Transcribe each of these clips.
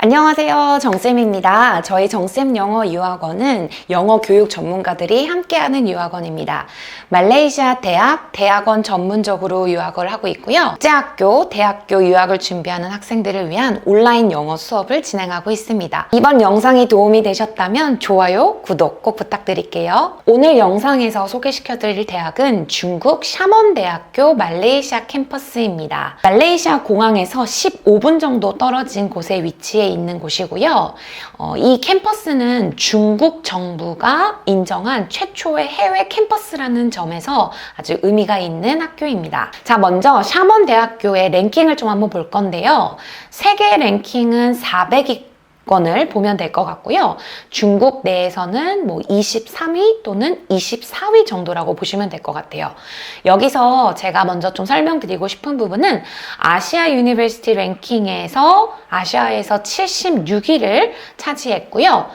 안녕하세요. 정쌤입니다. 저희 정쌤 영어 유학원은 영어 교육 전문가들이 함께하는 유학원입니다. 말레이시아 대학원 전문적으로 유학을 하고 있고요. 국제학교, 대학교 유학을 준비하는 학생들을 위한 온라인 영어 수업을 진행하고 있습니다. 이번 영상이 도움이 되셨다면 좋아요, 구독 꼭 부탁드릴게요. 오늘 영상에서 소개시켜드릴 대학은 중국 샤먼대학교 말레이시아 캠퍼스입니다. 말레이시아 공항에서 15분 정도 떨어진 곳에 위치해 있는 곳이고요. 이 캠퍼스는 중국 정부가 인정한 최초의 해외 캠퍼스라는 점에서 아주 의미가 있는 학교입니다. 자, 먼저 샤먼대학교의 랭킹을 좀 한번 볼 건데요. 세계 랭킹은 400위권을 보면 될 것 같고요. 중국 내에서는 23위 또는 24위 정도라고 보시면 될 것 같아요. 여기서 제가 먼저 좀 설명드리고 싶은 부분은 아시아 유니버시티 랭킹에서 아시아에서 76위를 차지했고요.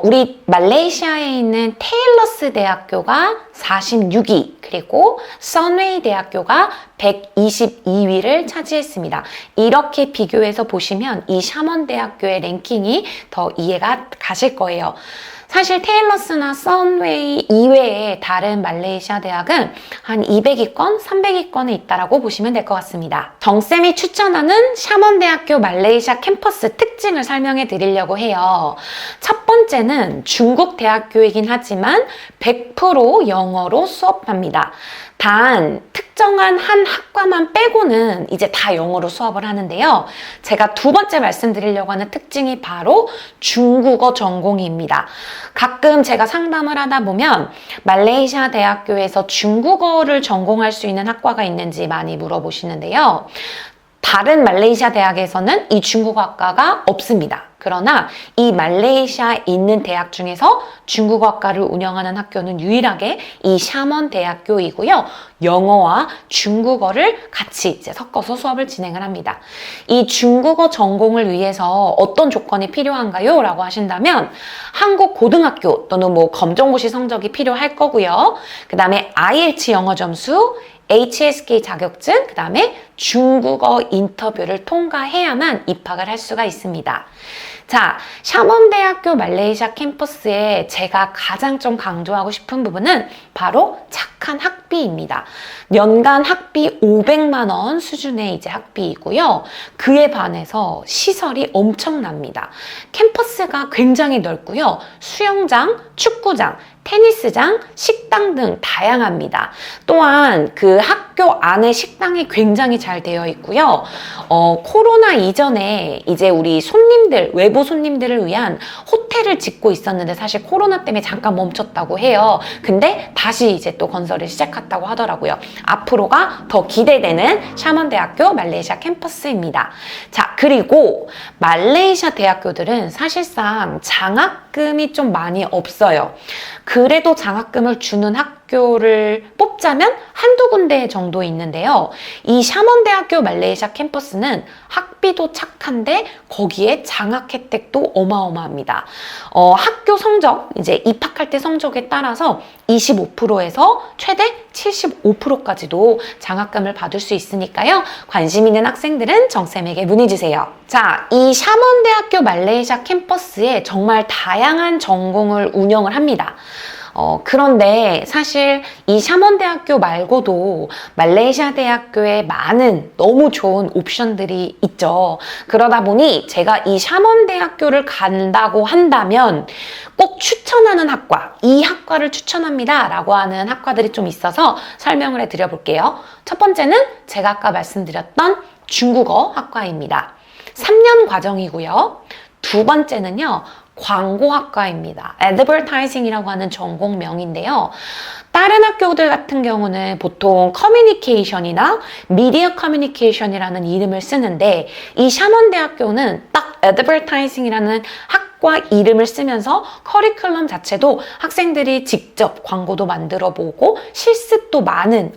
우리 말레이시아에 있는 테일러스 대학교가 46위, 그리고 선웨이 대학교가 122위를 차지했습니다. 이렇게 비교해서 보시면 이 샤먼 대학교의 랭킹이 더 이해가 가실 거예요. 사실 테일러스나 선웨이 이외에 다른 말레이시아 대학은 한 200위권, 300위권에 있다라고 보시면 될 것 같습니다. 정쌤이 추천하는 샤먼대학교 말레이시아 캠퍼스 특징을 설명해 드리려고 해요. 첫 번째는 중국 대학교이긴 하지만 100% 영어로 수업합니다. 단 특정한 한 학과만 빼고는 이제 다 영어로 수업을 하는데요. 제가 두 번째 말씀드리려고 하는 특징이 바로 중국어 전공입니다. 가끔 제가 상담을 하다 보면 말레이시아 대학교에서 중국어를 전공할 수 있는 학과가 있는지 많이 물어보시는데요. 다른 말레이시아 대학에서는 이 중국어 학과가 없습니다. 그러나 이 말레이시아에 있는 대학 중에서 중국어 학과를 운영하는 학교는 유일하게 이 샤먼 대학교이고요. 영어와 중국어를 같이 이제 섞어서 수업을 진행을 합니다. 이 중국어 전공을 위해서 어떤 조건이 필요한가요? 라고 하신다면 한국 고등학교 또는 검정고시 성적이 필요할 거고요. 그 다음에 IELTS 영어 점수, HSK 자격증, 그 다음에 중국어 인터뷰를 통과해야만 입학을 할 수가 있습니다. 자, 샤먼대학교 말레이시아 캠퍼스에 제가 가장 좀 강조하고 싶은 부분은 바로 착한 학비입니다. 연간 학비 500만 원 수준의 이제 학비이고요. 그에 반해서 시설이 엄청납니다. 캠퍼스가 굉장히 넓고요. 수영장, 축구장, 테니스장, 식당 등 다양합니다. 또한 그 학교 안에 식당이 굉장히 잘 되어 있고요. 코로나 이전에 이제 우리 손님들, 외부 손님들을 위한 호텔을 짓고 있었는데 사실 코로나 때문에 잠깐 멈췄다고 해요. 근데 다시 이제 또 건설을 시작했다고 하더라고요. 앞으로가 더 기대되는 샤먼대학교 말레이시아 캠퍼스입니다. 자, 그리고 말레이시아 대학교들은 사실상 장학금이 좀 많이 없어요. 그래도 장학금을 주는 학교를 뽑자면 한두 군데 정도 있는데요. 이 샤먼대학교 말레이시아 캠퍼스는 학비도 착한데 거기에 장학 혜택도 어마어마합니다. 학교 성적, 이제 입학할 때 성적에 따라서 25%에서 최대 75%까지도 장학금을 받을 수 있으니까요. 관심 있는 학생들은 정쌤에게 문의주세요. 자, 이 샤먼대학교 말레이시아 캠퍼스에 정말 다양한 전공을 운영을 합니다. 그런데 사실 이 샤먼대학교 말고도 말레이시아 대학교에 많은 너무 좋은 옵션들이 있죠. 그러다 보니 제가 이 샤먼대학교를 간다고 한다면 꼭 추천하는 학과, 이 학과를 추천합니다 라고 하는 학과들이 좀 있어서 설명을 해드려 볼게요. 첫 번째는 제가 아까 말씀드렸던 중국어 학과입니다. 3년 과정이고요. 두 번째는요, 광고학과입니다. Advertising이라고 하는 전공명인데요. 다른 학교들 같은 경우는 보통 커뮤니케이션이나 미디어 커뮤니케이션이라는 이름을 쓰는데 이 샤먼대학교는 딱 Advertising이라는 학과 이름을 쓰면서 커리큘럼 자체도 학생들이 직접 광고도 만들어 보고 실습도 많은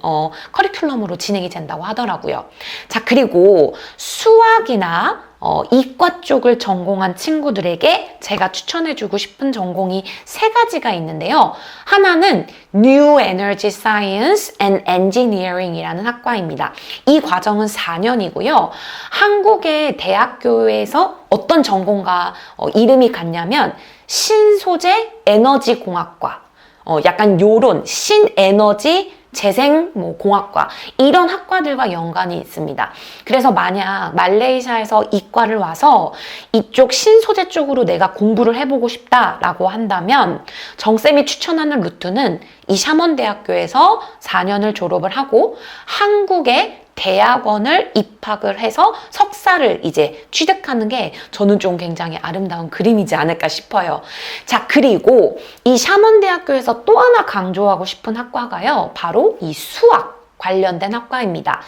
커리큘럼으로 진행이 된다고 하더라고요. 자, 그리고 수학이나 이과 쪽을 전공한 친구들에게 제가 추천해주고 싶은 전공이 3가지가 있는데요. 하나는 New Energy Science and Engineering이라는 학과입니다. 이 과정은 4년이고요. 한국의 대학교에서 어떤 전공과 이름이 같냐면 신소재 에너지 공학과, 약간 요런 신에너지 재생 공학과 이런 학과들과 연관이 있습니다. 그래서 만약 말레이시아에서 이과를 와서 이쪽 신소재 쪽으로 내가 공부를 해보고 싶다라고 한다면 정쌤이 추천하는 루트는 이 샤먼대학교에서 4년을 졸업을 하고 한국의 대학원을 입학을 해서 석사를 이제 취득하는 게 저는 좀 굉장히 아름다운 그림이지 않을까 싶어요. 자, 그리고 이 샤먼대학교에서 또 하나 강조하고 싶은 학과가요. 바로 이 수학 관련된 학과입니다.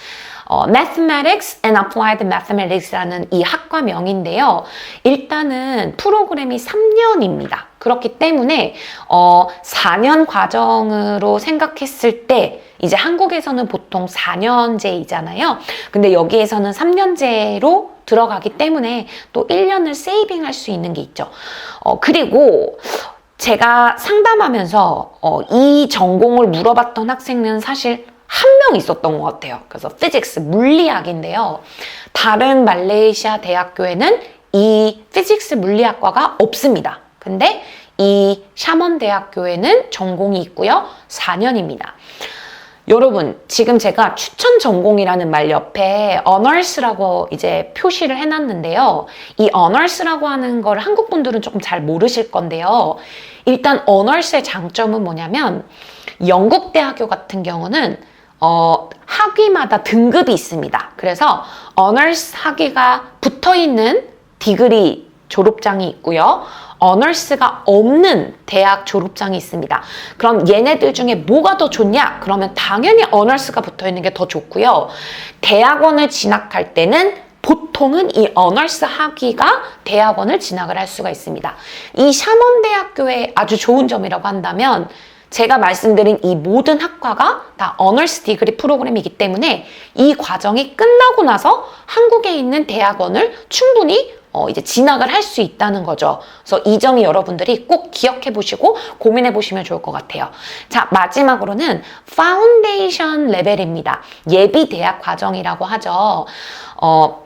Mathematics and Applied Mathematics라는 이 학과명인데요. 일단은 프로그램이 3년입니다. 그렇기 때문에 4년 과정으로 생각했을 때 이제 한국에서는 보통 4년제이잖아요. 근데 여기에서는 3년제로 들어가기 때문에 또 1년을 세이빙할 수 있는 게 있죠. 그리고 제가 상담하면서 이 전공을 물어봤던 학생은 사실 한 명 있었던 것 같아요. 그래서 피직스, 물리학인데요. 다른 말레이시아 대학교에는 이 피직스 물리학과가 없습니다. 근데 이 샤먼 대학교에는 전공이 있고요. 4년입니다. 여러분, 지금 제가 추천 전공이라는 말 옆에 어널스라고 이제 표시를 해놨는데요. 이 어널스라고 하는 걸 한국 분들은 조금 잘 모르실 건데요. 일단 어널스의 장점은 뭐냐면 영국 대학교 같은 경우는 학위마다 등급이 있습니다. 그래서 어널스 학위가 붙어있는 디그리 졸업장이 있고요. 어널스가 없는 대학 졸업장이 있습니다. 그럼 얘네들 중에 뭐가 더 좋냐? 그러면 당연히 어널스가 붙어있는 게 더 좋고요. 대학원을 진학할 때는 보통은 이 어널스 학위가 대학원을 진학을 할 수가 있습니다. 이 샤먼 대학교의 아주 좋은 점이라고 한다면 제가 말씀드린 이 모든 학과가 다 어널스 디그리 프로그램이기 때문에 이 과정이 끝나고 나서 한국에 있는 대학원을 충분히 이제 진학을 할 수 있다는 거죠. 그래서 이 점이 여러분들이 꼭 기억해 보시고 고민해 보시면 좋을 것 같아요. 자, 마지막으로는 파운데이션 레벨입니다. 예비 대학 과정이라고 하죠.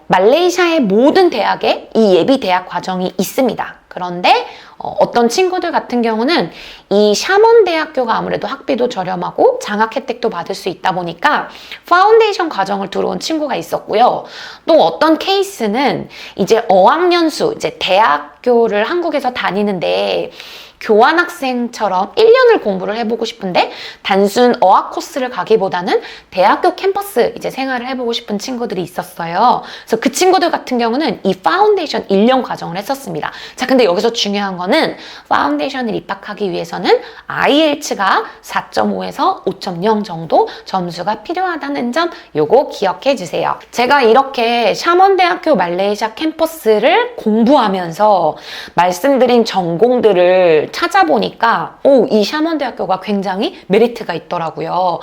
말레이시아의 모든 대학에 이 예비 대학 과정이 있습니다. 그런데 어떤 친구들 같은 경우는 이 샤먼 대학교가 아무래도 학비도 저렴하고 장학 혜택도 받을 수 있다 보니까 파운데이션 과정을 들어온 친구가 있었고요. 또 어떤 케이스는 이제 어학연수, 이제 대학교를 한국에서 다니는데 교환학생처럼 1년을 공부를 해보고 싶은데 단순 어학 코스를 가기보다는 대학교 캠퍼스 이제 생활을 해보고 싶은 친구들이 있었어요. 그래서 그 친구들 같은 경우는 이 파운데이션 1년 과정을 했었습니다. 자, 근데 여기서 중요한 거는 파운데이션을 입학하기 위해서는 IELTS가 4.5에서 5.0 정도 점수가 필요하다는 점 요거 기억해 주세요. 제가 이렇게 샤먼대학교 말레이시아 캠퍼스를 공부하면서 말씀드린 전공들을 찾아보니까 이 샤먼대학교가 굉장히 메리트가 있더라고요.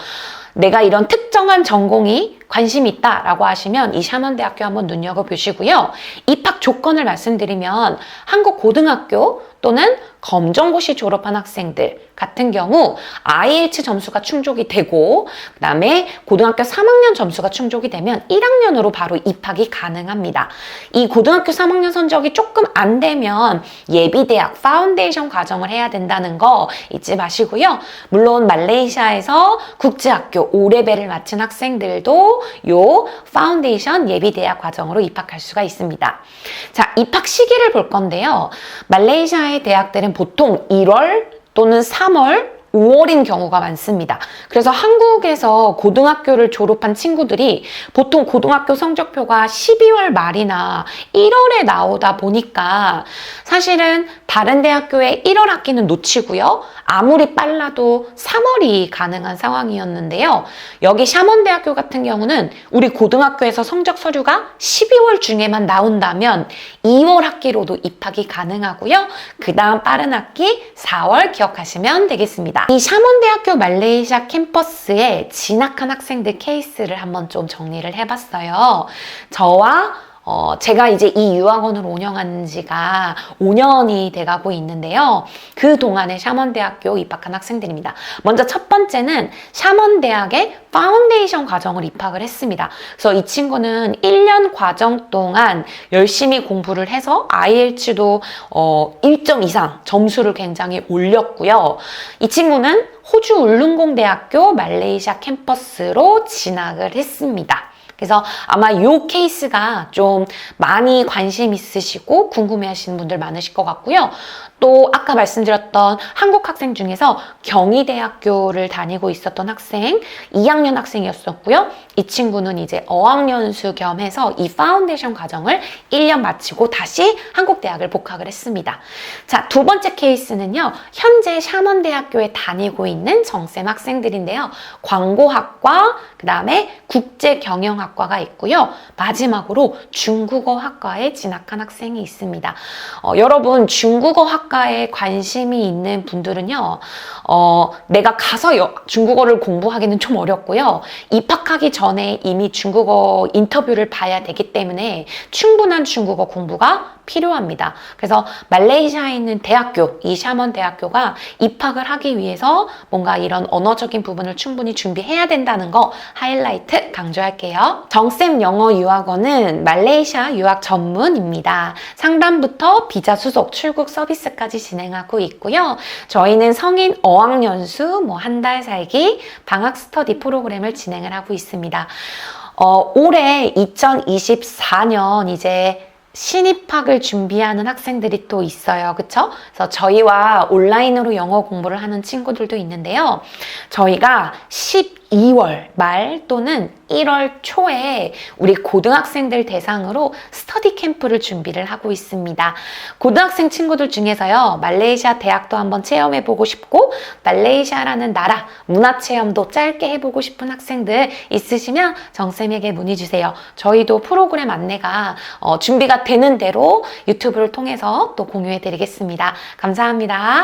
내가 이런 특정한 전공이 관심이 있다라고 하시면 이 샤먼대학교 한번 눈여겨보시고요. 입학 조건을 말씀드리면 한국 고등학교 또는 검정고시 졸업한 학생들 같은 경우 IELTS 점수가 충족이 되고 그 다음에 고등학교 3학년 점수가 충족이 되면 1학년으로 바로 입학이 가능합니다. 이 고등학교 3학년 성적이 조금 안 되면 예비대학 파운데이션 과정을 해야 된다는 거 잊지 마시고요. 물론 말레이시아에서 국제학교 5레벨을 마친 학생들도 요 파운데이션 예비대학 과정으로 입학할 수가 있습니다. 자, 입학 시기를 볼 건데요. 말레이시아의 대학들은 보통 1월 또는 3월, 5월인 경우가 많습니다. 그래서 한국에서 고등학교를 졸업한 친구들이 보통 고등학교 성적표가 12월 말이나 1월에 나오다 보니까 사실은 다른 대학교의 1월 학기는 놓치고요. 아무리 빨라도 3월이 가능한 상황이었는데요. 여기 샤먼대학교 같은 경우는 우리 고등학교에서 성적 서류가 12월 중에만 나온다면 2월 학기로도 입학이 가능하고요. 그 다음 빠른 학기 4월 기억하시면 되겠습니다. 이 샤먼대학교 말레이시아 캠퍼스에 진학한 학생들 케이스를 한번 좀 정리를 해봤어요. 저와 제가 이제 이 유학원을 운영한 지가 5년이 돼가고 있는데요. 그 동안에 샤먼대학교 입학한 학생들입니다. 먼저 첫 번째는 샤먼대학의 파운데이션 과정을 입학을 했습니다. 그래서 이 친구는 1년 과정 동안 열심히 공부를 해서 IELTS도 1점 이상 점수를 굉장히 올렸고요. 이 친구는 호주 울룬공 대학교 말레이시아 캠퍼스로 진학을 했습니다. 그래서 아마 이 케이스가 좀 많이 관심 있으시고 궁금해하시는 분들 많으실 것 같고요. 또 아까 말씀드렸던 한국 학생 중에서 경희대학교를 다니고 있었던 학생, 2학년 학생이었었고요. 이 친구는 이제 어학연수 겸해서 이 파운데이션 과정을 1년 마치고 다시 한국 대학을 복학을 했습니다. 자, 두 번째 케이스는요. 현재 샤먼대학교에 다니고 있는 정쌤 학생들인데요. 광고학과, 그 다음에 국제경영학과가 있고요. 마지막으로 중국어학과에 진학한 학생이 있습니다. 여러분 중국어 학과에 관심이 있는 분들은요. 내가 가서 중국어를 공부하기는 좀 어렵고요. 입학하기 전에 이미 중국어 인터뷰를 봐야 되기 때문에 충분한 중국어 공부가 필요합니다. 그래서 말레이시아에 있는 대학교, 이 샤먼 대학교가 입학을 하기 위해서 뭔가 이런 언어적인 부분을 충분히 준비해야 된다는 거 하이라이트 강조할게요. 정쌤 영어 유학원은 말레이시아 유학 전문입니다. 상담부터 비자 수속, 출국 서비스까지 진행하고 있고요. 저희는 성인 어학연수, 한 달 살기, 방학 스터디 프로그램을 진행을 하고 있습니다. 올해 2024년 이제 신입학을 준비하는 학생들이 또 있어요. 그쵸? 그래서 저희와 온라인으로 영어 공부를 하는 친구들도 있는데요. 저희가 12월 말 또는 1월 초에 우리 고등학생들 대상으로 스터디 캠프를 준비를 하고 있습니다. 고등학생 친구들 중에서요. 말레이시아 대학도 한번 체험해보고 싶고 말레이시아라는 나라 문화 체험도 짧게 해보고 싶은 학생들 있으시면 정쌤에게 문의 주세요. 저희도 프로그램 안내가 준비가 되는 대로 유튜브를 통해서 또 공유해 드리겠습니다. 감사합니다.